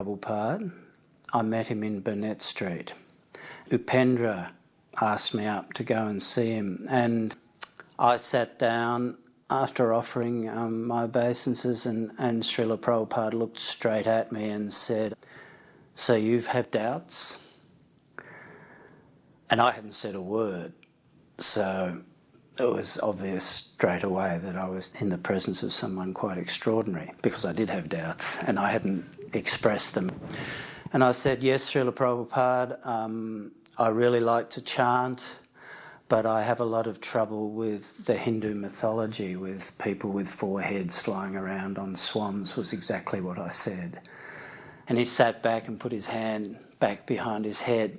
Prabhupada. I met him in Burnett Street. Upendra asked me up to go and see him, and I sat down after offering my obeisances, and Srila Prabhupada looked straight at me and said, "So you've had doubts?" And I hadn't said a word, so it was obvious straight away that I was in the presence of someone quite extraordinary, because I did have doubts and I hadn't expressed them. And I said, "Yes, Srila Prabhupada, I really like to chant, but I have a lot of trouble with the Hindu mythology, with people with four heads flying around on swans," was exactly what I said. And he sat back and put his hand back behind his head,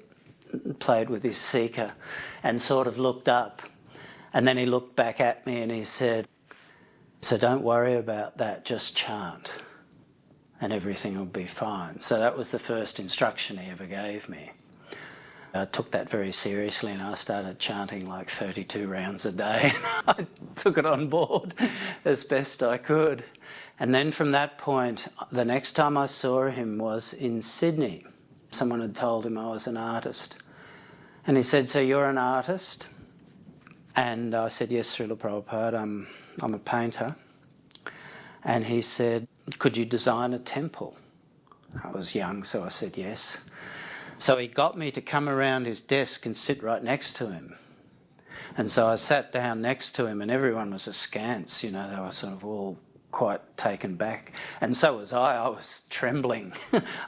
played with his seeker, and sort of looked up. And then he looked back at me and he said, "So don't worry about that, just chant and everything will be fine." So that was the first instruction he ever gave me. I took that very seriously and I started chanting like 32 rounds a day. I took it on board as best I could. And then from that point, the next time I saw him was in Sydney. Someone had told him I was an artist. And he said, "So you're an artist?" And I said, "Yes, Srila Prabhupada, I'm a painter." And he said, "Could you design a temple?" I was young, so I said yes. So he got me to come around his desk and sit right next to him. And so I sat down next to him and everyone was askance, you know, they were sort of all quite taken back. And so was I was trembling.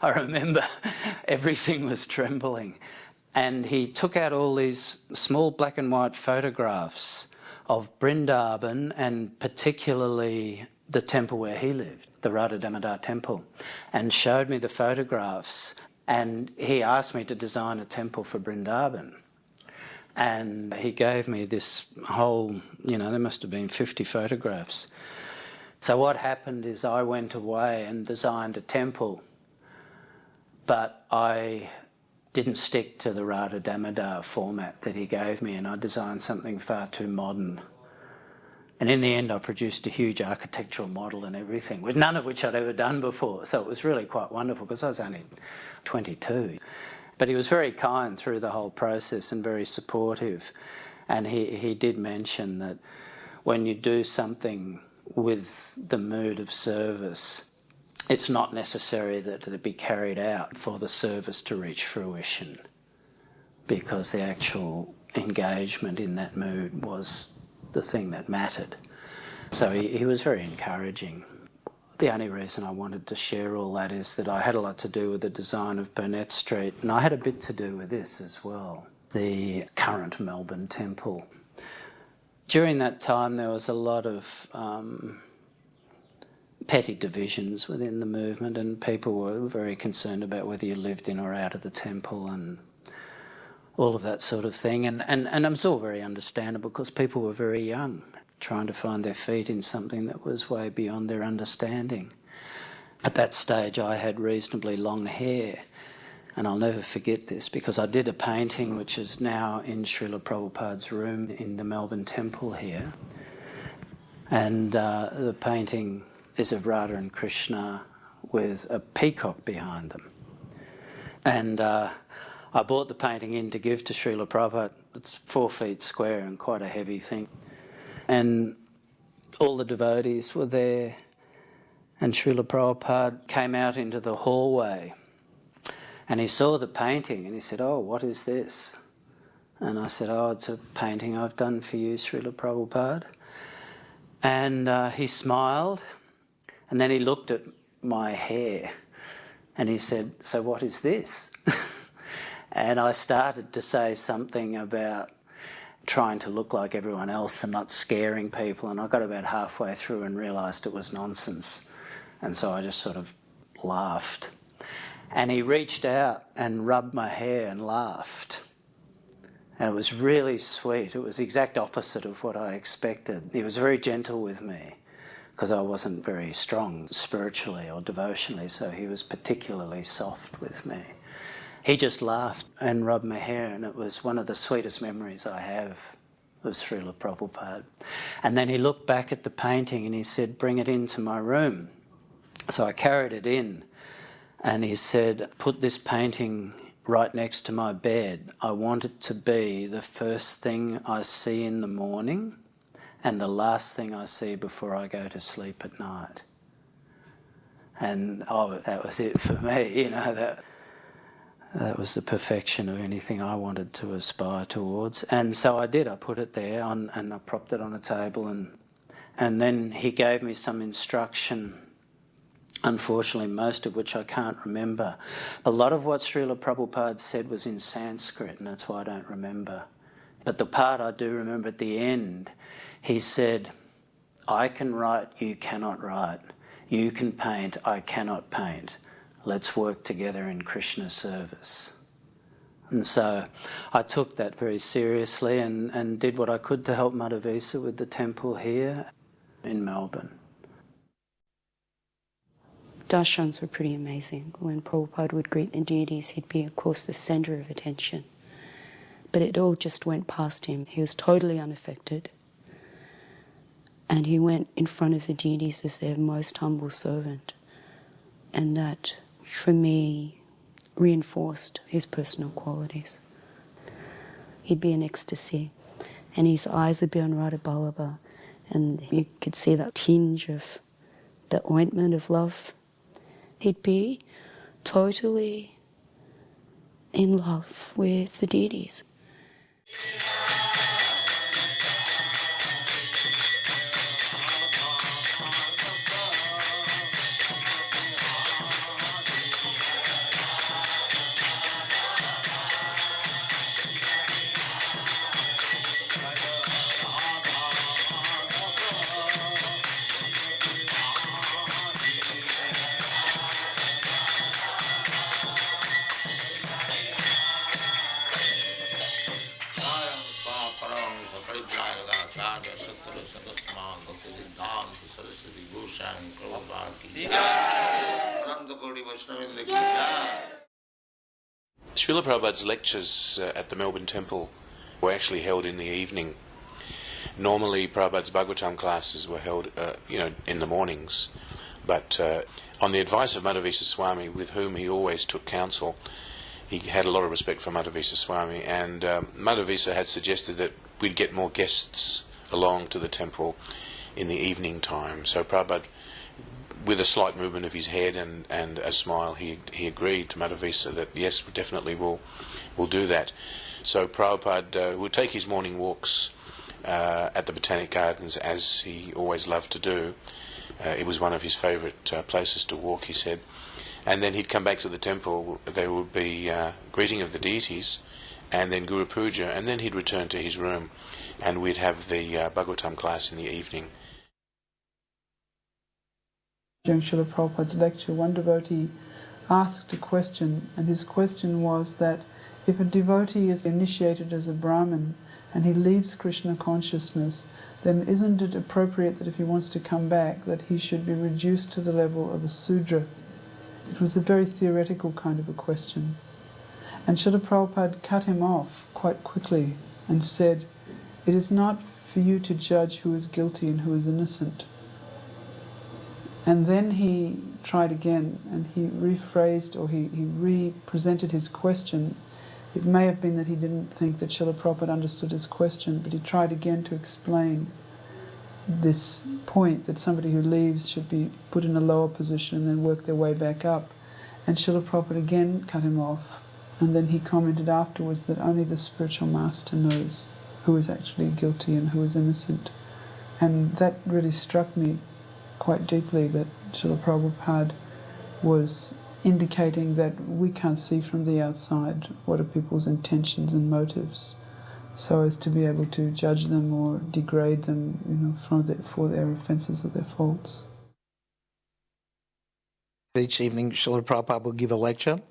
I remember everything was trembling. And he took out all these small black and white photographs of Vrindavan, and particularly the temple where he lived, the Radha Damodar temple, and showed me the photographs. And he asked me to design a temple for Vrindavan. And he gave me this whole, you know, there must have been 50 photographs. So what happened is I went away and designed a temple, but I didn't stick to the Radha Damodar format that he gave me, and I designed something far too modern. And in the end I produced a huge architectural model and everything, with none of which I'd ever done before. So it was really quite wonderful because I was only 22. But he was very kind through the whole process and very supportive. And he did mention that when you do something with the mood of service, it's not necessary that it be carried out for the service to reach fruition, because the actual engagement in that mood was the thing that mattered. So he was very encouraging. The only reason I wanted to share all that is that I had a lot to do with the design of Burnett Street, and I had a bit to do with this as well, the current Melbourne temple. During that time there was a lot of petty divisions within the movement, and people were very concerned about whether you lived in or out of the temple and all of that sort of thing. And it was all very understandable because people were very young, trying to find their feet in something that was way beyond their understanding. At that stage I had reasonably long hair, and I'll never forget this because I did a painting which is now in Srila Prabhupada's room in the Melbourne temple here. And the painting is of Radha and Krishna with a peacock behind them. And I bought the painting in to give to Srila Prabhupada. It's 4 feet square and quite a heavy thing. And all the devotees were there, and Srila Prabhupada came out into the hallway and he saw the painting and he said, "Oh, what is this?" And I said, "Oh, it's a painting I've done for you, Srila Prabhupada." And he smiled, and then he looked at my hair and he said, "So what is this?" And I started to say something about trying to look like everyone else and not scaring people, and I got about halfway through and realised it was nonsense. And so I just sort of laughed. And he reached out and rubbed my hair and laughed. And it was really sweet. It was the exact opposite of what I expected. He was very gentle with me because I wasn't very strong spiritually or devotionally, so he was particularly soft with me. He just laughed and rubbed my hair, and it was one of the sweetest memories I have of Srila Prabhupada. And then he looked back at the painting and he said, "Bring it into my room." So I carried it in, And he said, put this painting right next to my bed. I want it to be the first thing I see in the morning and the last thing I see before I go to sleep at night. And that was it for me, that was the perfection of anything I wanted to aspire towards. And so I did. I put it there and I propped it on a table, and then he gave me some instruction, unfortunately most of which I can't remember. A lot of what Srila Prabhupada said was in Sanskrit, and that's why I don't remember. But the part I do remember at the end, he said, I can write, you cannot write. You can paint, I cannot paint. Let's work together in Krishna's service. And so I took that very seriously and did what I could to help Madhavisa with the temple here in Melbourne. Darshans were pretty amazing. When Prabhupada would greet the deities, he'd be, of course, the centre of attention. But it all just went past him. He was totally unaffected. And he went in front of the deities as their most humble servant. And that, for me, reinforced his personal qualities. He'd be in ecstasy, and his eyes would be on Radha Ballabha, and you could see that tinge of the ointment of love. He'd be totally in love with the deities. Srila Prabhupada's lectures at the Melbourne Temple were actually held in the evening. Normally Prabhupada's Bhagavatam classes were held in the mornings, but on the advice of Madhavisa Swami, with whom he always took counsel, he had a lot of respect for Madhavisa Swami, and Madhavisa had suggested that we'd get more guests along to the temple in the evening time. So Prabhupada, with a slight movement of his head and a smile, he agreed to Madhavisa that yes, definitely we'll do that. So Prabhupada would take his morning walks at the Botanic Gardens, as he always loved to do. It was one of his favourite places to walk, he said. And then he'd come back to the temple. There would be greeting of the deities, and then Guru Puja, and then he'd return to his room, and we'd have the Bhagavatam class in the evening. During Srila Prabhupada's lecture, one devotee asked a question, and his question was that if a devotee is initiated as a Brahmin and he leaves Krishna consciousness, then isn't it appropriate that if he wants to come back, that he should be reduced to the level of a Sudra? It was a very theoretical kind of a question. And Srila Prabhupada cut him off quite quickly and said, it is not for you to judge who is guilty and who is innocent. And then he tried again, and he rephrased, or he re-presented his question. It may have been that he didn't think that Srila Prabhupada understood his question, but he tried again to explain this point that somebody who leaves should be put in a lower position and then work their way back up. And Srila Prabhupada again cut him off, and then he commented afterwards that only the spiritual master knows who is actually guilty and who is innocent. And that really struck me quite deeply, that Srila Prabhupada was indicating that we can't see from the outside what are people's intentions and motives, so as to be able to judge them or degrade them, for their offences or their faults. Each evening, Srila Prabhupada will give a lecture,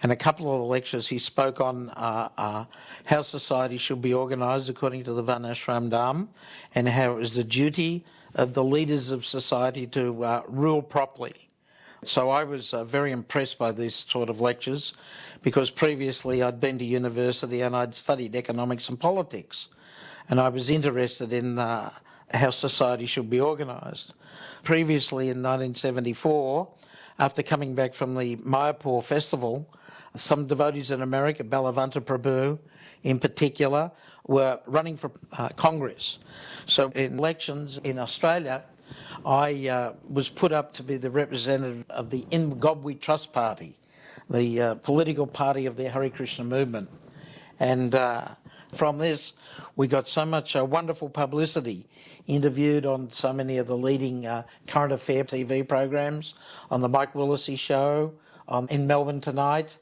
and a couple of the lectures he spoke on how society should be organised according to the Varnashram Dharma, and how it is the duty of the leaders of society to rule properly. So I was very impressed by these sort of lectures, because previously I'd been to university and I'd studied economics and politics, and I was interested in how society should be organised. Previously, in 1974, after coming back from the Mayapur festival, some devotees in America, Balavanta Prabhu in particular, were running for Congress. So in elections in Australia, I was put up to be the representative of the Ngobwi Trust Party, the political party of the Hare Krishna movement. And from this, we got so much wonderful publicity, interviewed on so many of the leading current affair TV programs, on the Mike Willesee show, in Melbourne Tonight.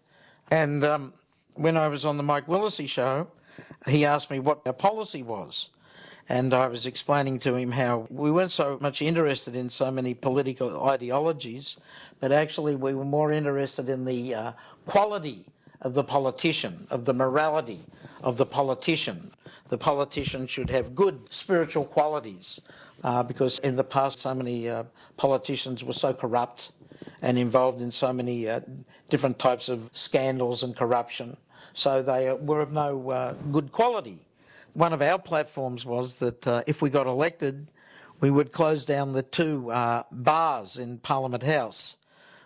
And when I was on the Mike Willesee show, he asked me what our policy was. And I was explaining to him how we weren't so much interested in so many political ideologies, but actually we were more interested in the quality of the politician, of the morality of the politician. The politician should have good spiritual qualities, because in the past so many politicians were so corrupt and involved in so many different types of scandals and corruption, so they were of no good quality. One of our platforms was that if we got elected, we would close down the two bars in Parliament House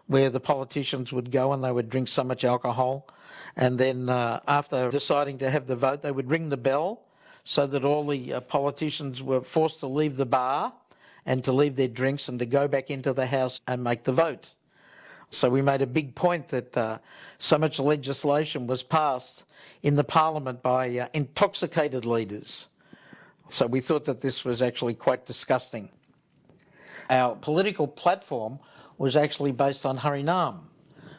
where the politicians would go and they would drink so much alcohol. And then after deciding to have the vote, they would ring the bell so that all the politicians were forced to leave the bar and to leave their drinks and to go back into the house and make the vote. So we made a big point that so much legislation was passed in the parliament by intoxicated leaders. So we thought that this was actually quite disgusting. Our political platform was actually based on Harinam.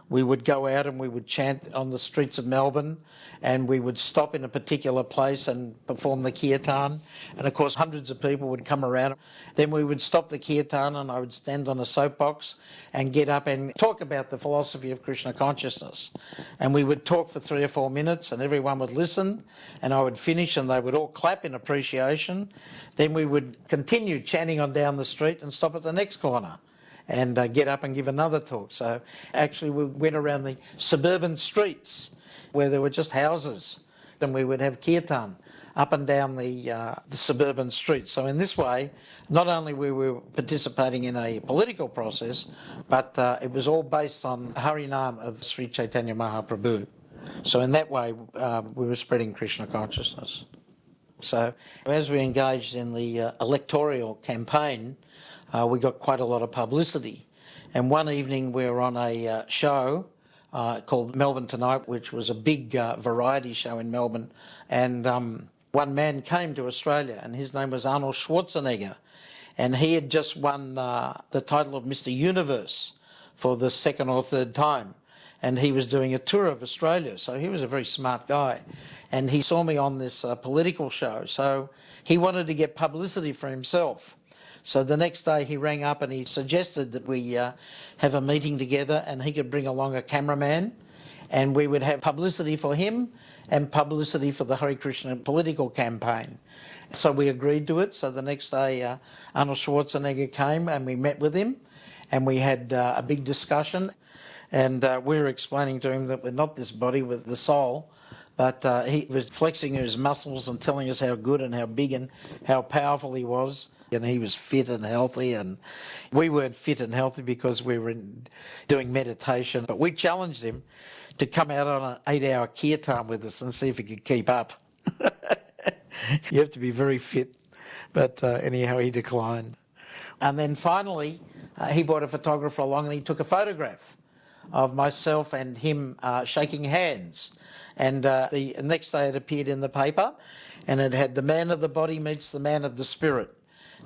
We would go out and we would chant on the streets of Melbourne, and we would stop in a particular place and perform the kirtan. And of course, hundreds of people would come around. Then we would stop the kirtan and I would stand on a soapbox and get up and talk about the philosophy of Krishna consciousness. And we would talk for 3 or 4 minutes and everyone would listen, and I would finish and they would all clap in appreciation. Then we would continue chanting on down the street and stop at the next corner and get up and give another talk. So actually we went around the suburban streets where there were just houses, and we would have kirtan up and down the suburban streets. So in this way, not only were we participating in a political process, but it was all based on Harinam of Sri Chaitanya Mahaprabhu. So in that way, we were spreading Krishna consciousness. So as we engaged in the electoral campaign, we got quite a lot of publicity. And one evening we were on a show called Melbourne Tonight, which was a big variety show in Melbourne. And one man came to Australia, and his name was Arnold Schwarzenegger. And he had just won the title of Mr. Universe for the 2nd or 3rd time. And he was doing a tour of Australia, so he was a very smart guy. And he saw me on this political show, so he wanted to get publicity for himself. So the next day he rang up and he suggested that we have a meeting together, and he could bring along a cameraman, and we would have publicity for him and publicity for the Hare Krishna political campaign. So we agreed to it. So the next day Arnold Schwarzenegger came and we met with him, and we had a big discussion, and we were explaining to him that we're not this body with the soul, but he was flexing his muscles and telling us how good and how big and how powerful he was. And he was fit and healthy, and we weren't fit and healthy because we were doing meditation. But we challenged him to come out on an 8-hour kirtan with us and see if he could keep up. You have to be very fit. But anyhow, he declined. And then finally, he brought a photographer along and he took a photograph of myself and him shaking hands. And the next day it appeared in the paper, and it had "The man of the body meets the man of the spirit,"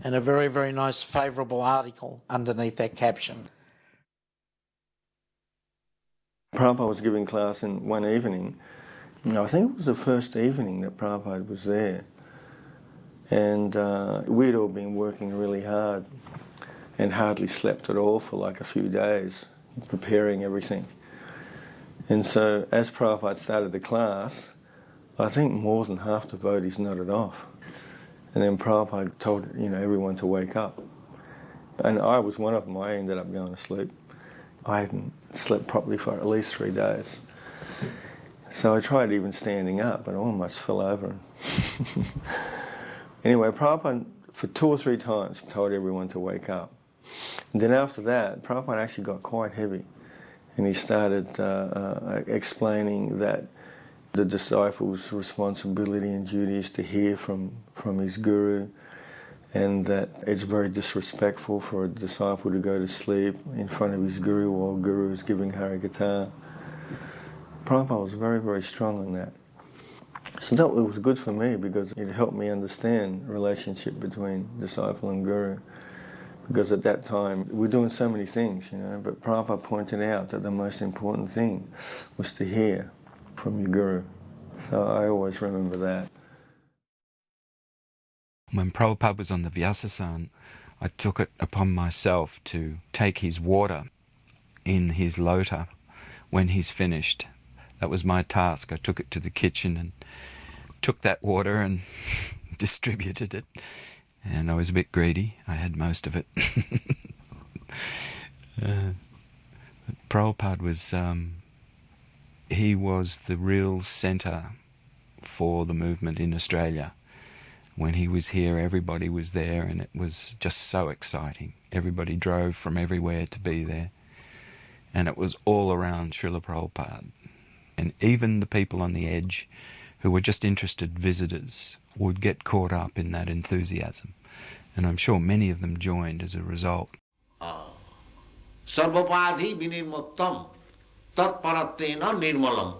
and a very, very nice favourable article underneath that caption. Prabhupada was giving class in one evening. I think it was the first evening that Prabhupada was there. And we'd all been working really hard and hardly slept at all for like a few days, preparing everything. And so as Prabhupada started the class, I think more than half the devotees nodded off. And then Prabhupada told everyone to wake up. And I was one of them. I ended up going to sleep. I hadn't slept properly for at least 3 days. So I tried even standing up, but I almost fell over. Anyway, Prabhupada for 2 or 3 times told everyone to wake up. And then after that, Prabhupada actually got quite heavy, and he started explaining that the disciple's responsibility and duty is to hear from his guru, and that it's very disrespectful for a disciple to go to sleep in front of his guru while guru is giving Harikatha. Prabhupada was very, very strong on that. So that was good for me because it helped me understand the relationship between disciple and guru. Because at that time, we're doing so many things, but Prabhupada pointed out that the most important thing was to hear from your guru. So I always remember that. When Prabhupada was on the Vyasasan, I took it upon myself to take his water in his lota when he's finished. That was my task. I took it to the kitchen and took that water and distributed it. And I was a bit greedy. I had most of it. Prabhupada was, he was the real centre for the movement in Australia. When he was here, everybody was there, and it was just so exciting. Everybody drove from everywhere to be there. And it was all around Srila Prabhupada. And even the people on the edge who were just interested visitors would get caught up in that enthusiasm. And I'm sure many of them joined as a result. Sarvapadhi vinirmuktam tat parattena nirmalam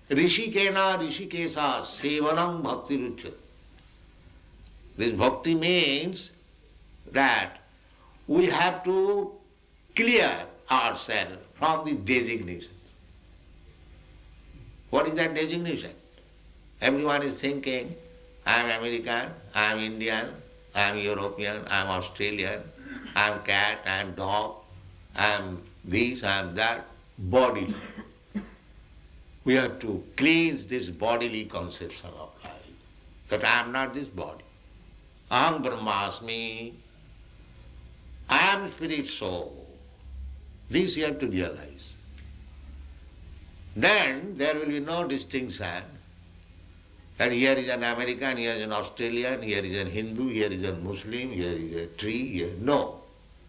rishikena rishikesa sevanam bhakti ruchyate. This bhakti means that we have to clear ourselves from the designation. What is that designation? Everyone is thinking, I am American, I am Indian, I am European, I am Australian, I am cat, I am dog, I am this, I am that, body. We have to cleanse this bodily conception of life, that I am not this body. Aham Brahmasmi, I am spirit soul. This you have to realize. Then there will be no distinction that here is an American, here is an Australian, here is a Hindu, here is a Muslim, here is a tree, here. No.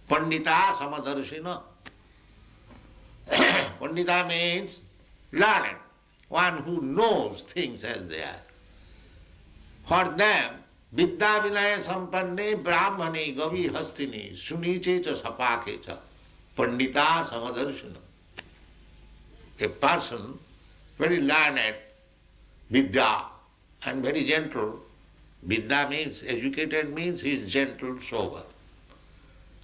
Pandita samadarshina. Pandita means learned, one who knows things as they are. For them, Vidya vinaya sampanne brahmane gavi hastini suniche cha sapake cha pandita samadarshina. A person very learned, Vidya, and very gentle. Vidya means, educated means he is gentle, sober.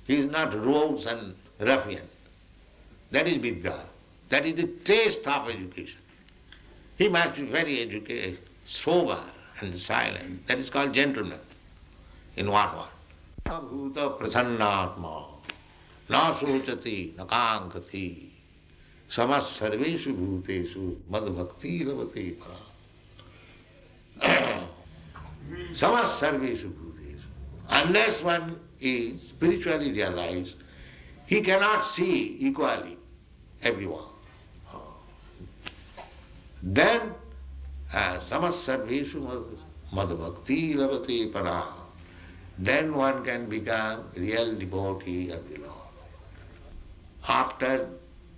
He is not rogues and ruffian. That is Vidya. That is the taste of education. He must be very educated, sober and silent. That is called gentleman in one word. Bhuta prasannatma na sochati na kankati samas sarveshu bhuteshu mad bhakti ravate para. Samas sarveshu bhuteshu. Unless one is spiritually realized, he cannot see equally everyone. Then samas sarveshu mad bhakti ravate para. Then one can become real devotee of the Lord. After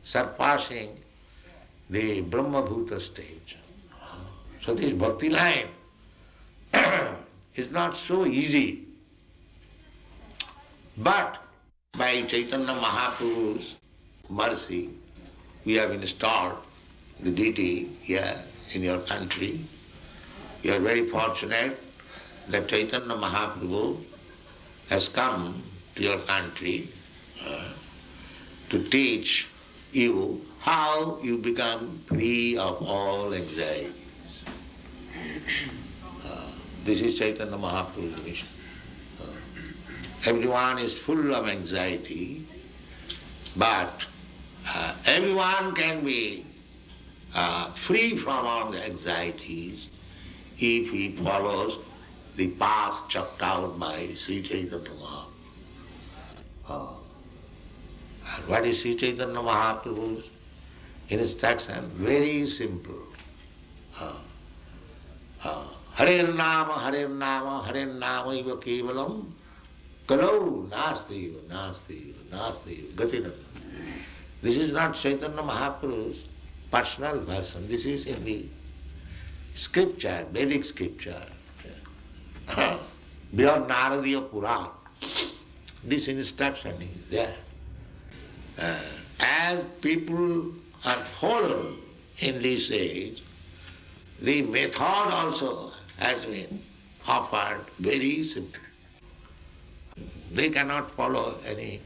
surpassing the Brahma-bhuta stage. So this bhakti line is not so easy. But by Chaitanya Mahaprabhu's mercy, we have installed the deity here in your country. You are very fortunate that Chaitanya Mahaprabhu has come to your country to teach you how you become free of all anxiety. This is Chaitanya Mahaprabhu's mission. Everyone is full of anxiety, but everyone can be free from all the anxieties if he follows the path chalked out by Sri Chaitanya Mahaprabhu. And what is Sri Chaitanya Mahaprabhu's instruction? Very simple. Hare Nama, Hare Nama, Hare Nama iva kevalam Kalau nasti, nasti, nasti, gatinam. This is not Chaitanya Mahaprabhu's personal version. This is in the scripture, Vedic scripture. Beyond Naradiya Puran. This instruction is there. As people are followed in this age, the method also has been offered very simply. They cannot follow any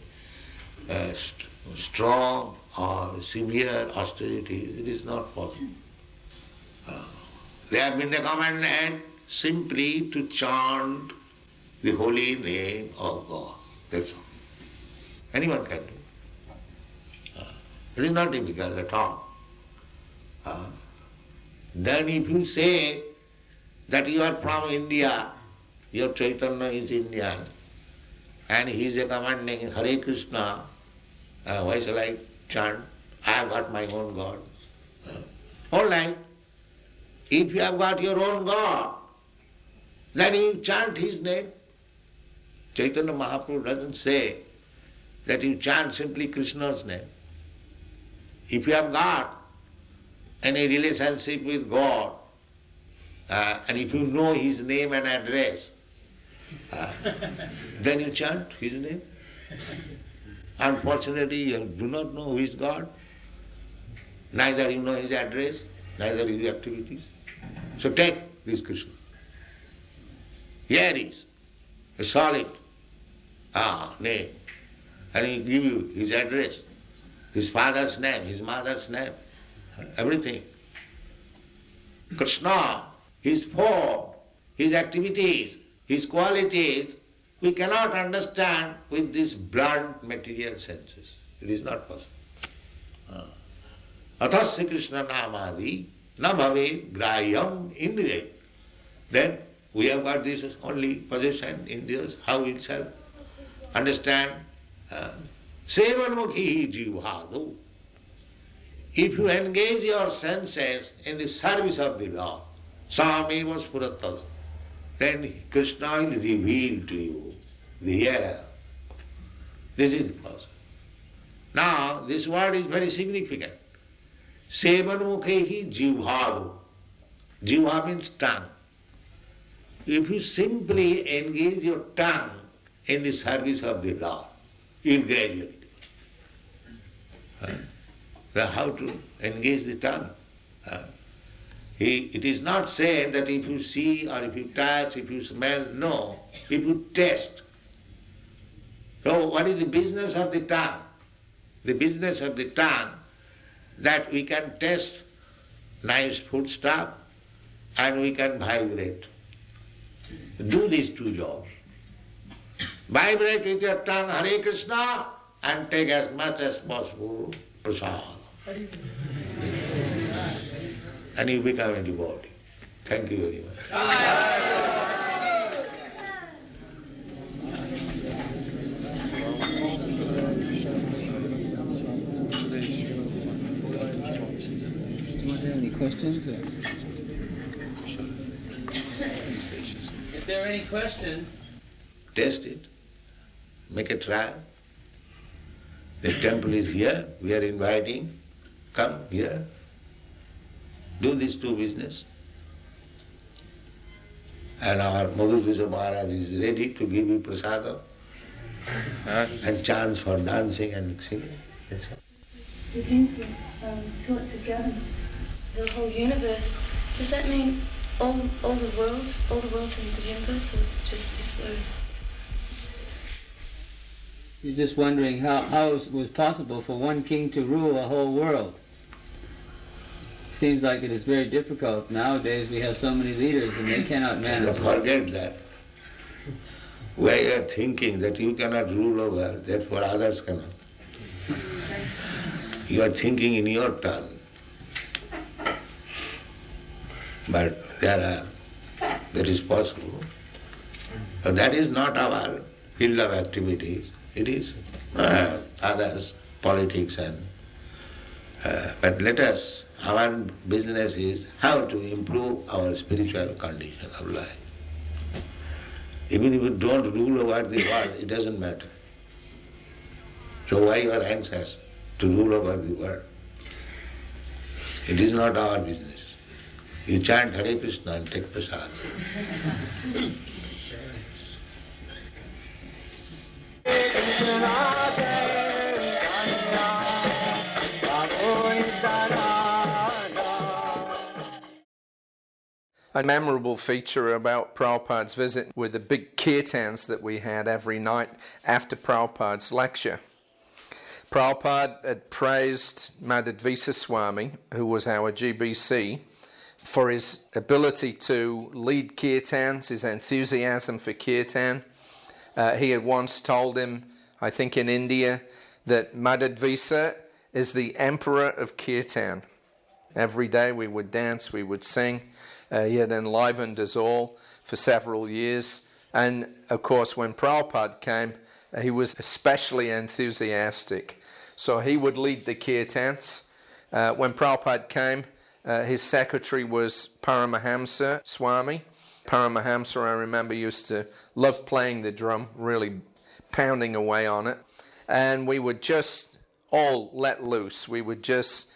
strong or severe austerities. It is not possible. They have been recommended simply to chant the holy name of God. That's all. Anyone can do. It is not difficult at all. Then if you say that you are from India, your Chaitanya is Indian, and he is commanding Hare Krishna, why shall I chant? I have got my own God. All right. If you have got your own God, then you chant his name. Chaitanya Mahaprabhu doesn't say that you chant simply Krishna's name. If you have got any relationship with God, and if you know his name and address, then you chant his name. Unfortunately, you do not know who is God, neither you know his address, neither his activities. So take this Krishna. Here is a solid name, and he give you his address, his father's name, his mother's name, everything. Krishna, his form, his activities, his qualities, we cannot understand with these blunt material senses. It is not possible. Athasya Krishna namadi na bhave grahyam indriya. Then we have got this only possession in this, how it shall understand. Sevanmukhi jivhadu. If you engage your senses in the service of the Lord, sameva spuratada, then Krishna will reveal to you the hearer. This is possible. Now, this word is very significant. Sevanmukhi jivhadu. Jivha means tongue. If you simply engage your tongue in the service of the Lord, you will gradually do. Then how to engage the tongue? It is not said that if you see or if you touch, if you smell, no. If you taste. So what is the business of the tongue? The business of the tongue that we can taste nice food stuff and we can vibrate. Do these two jobs. Vibrate with your tongue Hare Krishna and take as much as possible prasad. And you become a devotee. Thank you very much. Any questions? If there are any questions, Test it. Make a trial. The temple is here. We are inviting. Come here. Do these two business. And our Madhusudana Maharaj is ready to give you prasada and chance for dancing and singing. That's all. The things we've taught together, the whole universe, does that mean all the worlds in the universe, or just this earth? you're just wondering how it was possible for one king to rule a whole world. Seems like it is very difficult. Nowadays we have so many leaders and they cannot manage. Forget that. Where you are thinking that you cannot rule over, therefore others cannot. You are thinking in your turn. But that is possible. But that is not our field of activities. It is others, politics and... but let us, our business is how to improve our spiritual condition of life. Even if you don't rule over the world, it doesn't matter. So why you are anxious to rule over the world? It is not our business. You chant Hare Krishna and take prasad. A memorable feature about Prabhupada's visit were the big kirtans that we had every night after Prabhupada's lecture. Prabhupada had praised Madhvisa Swami, who was our GBC, for his ability to lead kirtans, his enthusiasm for kirtan. He had once told him, I think in India, that Madhvisa is the emperor of kirtan. Every day we would dance, we would sing. He had enlivened us all for several years. And of course, when Prabhupada came, he was especially enthusiastic. So he would lead the kirtans. When Prabhupada came, his secretary was Paramahamsa Swami. Paramahamsa, I remember, used to love playing the drum, really pounding away on it. And we would just all let loose. We would just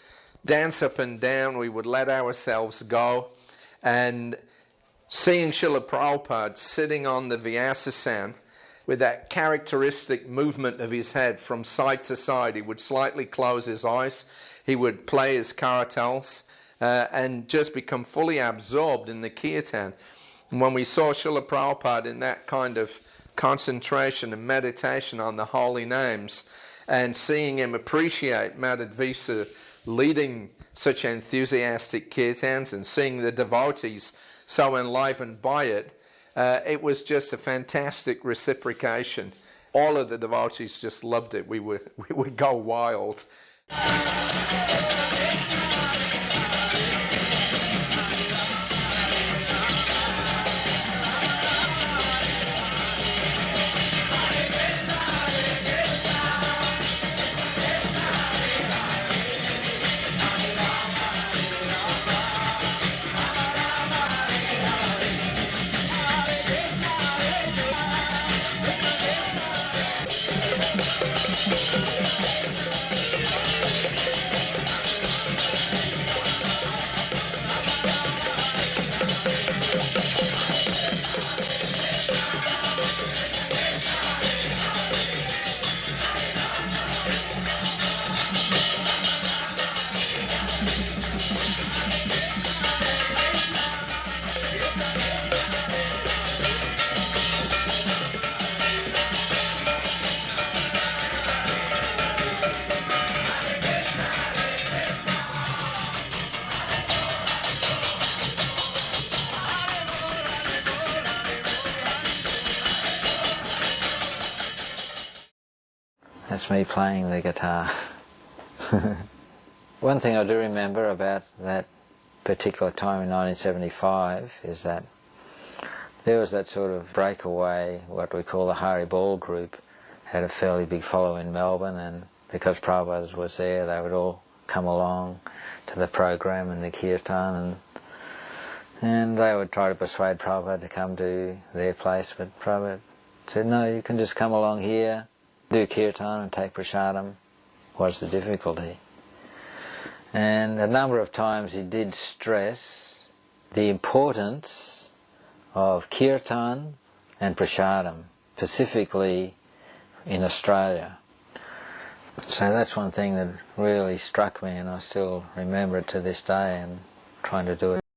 dance up and down. We would let ourselves go. And seeing Srila Prabhupada sitting on the Vyasasana with that characteristic movement of his head from side to side, he would slightly close his eyes, he would play his karatals, and just become fully absorbed in the kirtan. And when we saw Srila Prabhupada in that kind of concentration and meditation on the holy names, and seeing him appreciate Madhvisa leading such enthusiastic kirtans and seeing the devotees so enlivened by it, it was just a fantastic reciprocation. All of the devotees just loved it. We would go wild. That's me playing the guitar. One thing I do remember about that particular time in 1975 is that there was that sort of breakaway, what we call the Hari Ball group, had a fairly big follow in Melbourne, and because Prabhupada was there, they would all come along to the program and the kirtan, and they would try to persuade Prabhupada to come to their place, but Prabhupada said, no, you can just come along here, do kirtan and take prasadam. What's the difficulty? And a number of times he did stress the importance of kirtan and prasadam, specifically in Australia. So that's one thing that really struck me, and I still remember it to this day and trying to do it.